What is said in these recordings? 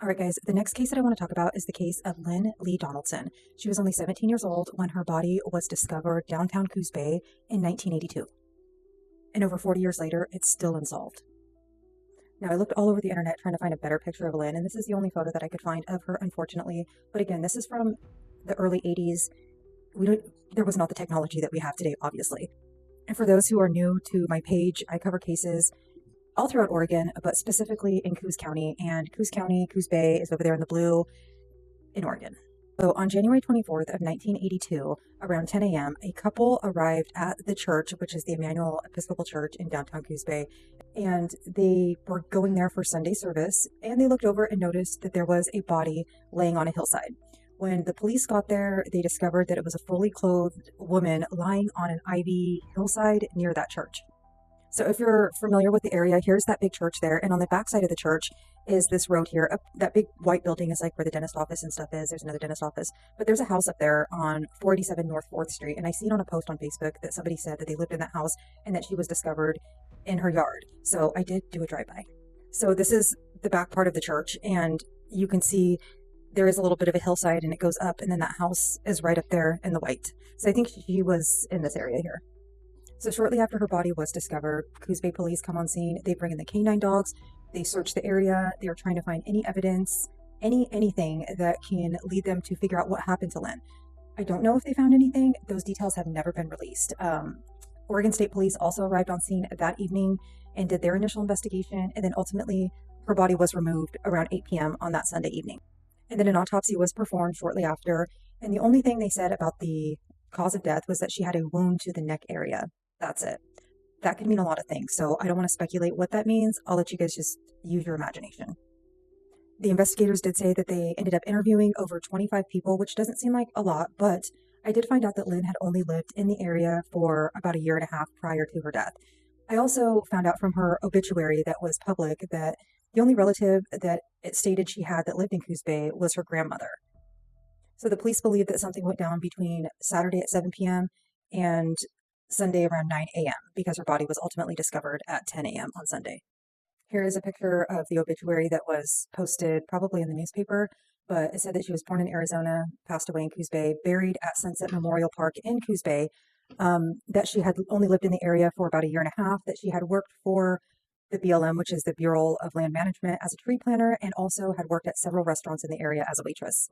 All right, guys, the next case that I want to talk about is the case of Lynn Lee Donaldson. She was only 17 years old when her body was discovered downtown Coos Bay in 1982. And over 40 years later, it's still unsolved. Now, I looked all over the internet trying to find a better picture of Lynn, and this is the only photo that I could find of her, unfortunately. But again, this is from the early 80s. There was not the technology that we have today, obviously. And for those who are new to my page, I cover cases all throughout Oregon, but specifically in Coos County. And Coos County, Coos Bay is over there in the blue in Oregon. So on January 24th of 1982, around 10 a.m., a couple arrived at the church, which is the Emmanuel Episcopal Church in downtown Coos Bay, and they were going there for Sunday service, and they looked over and noticed that there was a body laying on a hillside. When the police got there, they discovered that it was a fully clothed woman lying on an ivy hillside near that church. So if you're familiar with the area, here's that big church there, and on the back side of the church is this road here. That big white building is like where the dentist office and stuff is. There's another dentist office, but there's a house up there on 487 North 4th Street, and I seen on a post on Facebook that somebody said that they lived in that house and that she was discovered in her yard. So I did do a drive-by. So this is the back part of the church, and you can see there is a little bit of a hillside, and it goes up, and then that house is right up there in the white. So I think she was in this area here. So shortly after her body was discovered, Coos Bay police come on scene. They bring in the canine dogs. They search the area. They are trying to find any evidence, anything that can lead them to figure out what happened to Lynn. I don't know if they found anything. Those details have never been released. Oregon State Police also arrived on scene that evening and did their initial investigation. And then ultimately, her body was removed around 8 p.m. on that Sunday evening. And then an autopsy was performed shortly after. And the only thing they said about the cause of death was that she had a wound to the neck area. That's it. That could mean a lot of things, so I don't want to speculate what that means. I'll let you guys just use your imagination. The investigators did say that they ended up interviewing over 25 people, which doesn't seem like a lot, but I did find out that Lynn had only lived in the area for about a year and a half prior to her death. I also found out from her obituary that was public that the only relative that it stated she had that lived in Coos Bay was her grandmother. So the police believe that something went down between Saturday at 7 p.m. and Sunday around 9 a.m. because her body was ultimately discovered at 10 a.m. on Sunday. Here is a picture of the obituary that was posted probably in the newspaper, but it said that she was born in Arizona, passed away in Coos Bay, buried at Sunset Memorial Park in Coos Bay, that she had only lived in the area for about a year and a half, that she had worked for the BLM, which is the Bureau of Land Management, as a tree planter, and also had worked at several restaurants in the area as a waitress.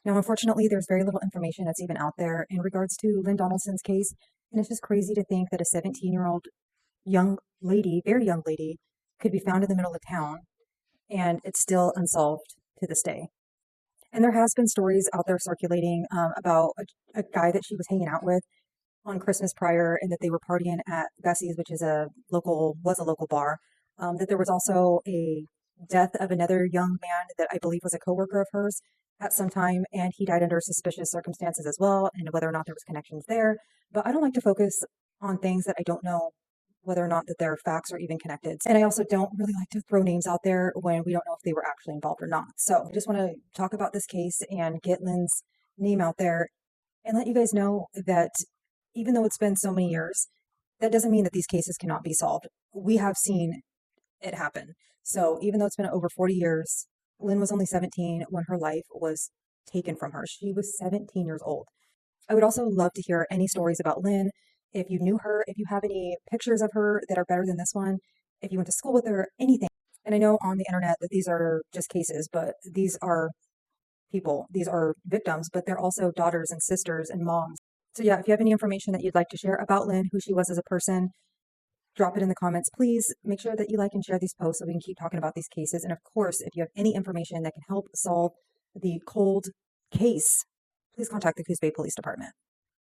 Now, unfortunately, there's very little information that's even out there in regards to Lynn Donaldson's case. And it's just crazy to think that a 17-year-old young lady, very young lady, could be found in the middle of town and it's still unsolved to this day. And there has been stories out there circulating about a guy that she was hanging out with on Christmas prior, and that they were partying at Bessie's, which is a local bar. That there was also a death of another young man that I believe was a coworker of hers at some time, and he died under suspicious circumstances as well, and whether or not there was connections there. But I don't like to focus on things that I don't know whether or not that their facts are even connected. And I also don't really like to throw names out there when we don't know if they were actually involved or not. So I just want to talk about this case and get Lynn's name out there and let you guys know that even though it's been so many years, that doesn't mean that these cases cannot be solved. We have seen it happen. So even though it's been over 40 years, Lynn was only 17 when her life was taken from her. She was 17 years old. I would also love to hear any stories about Lynn. If you knew her, if you have any pictures of her that are better than this one, if you went to school with her, anything. And I know on the internet that these are just cases, but these are people. These are victims, but they're also daughters and sisters and moms. So yeah, if you have any information that you'd like to share about Lynn, who she was as a person, drop it in the comments. Please make sure that you like and share these posts so we can keep talking about these cases. And of course, if you have any information that can help solve the cold case, please contact the Coos Bay Police Department.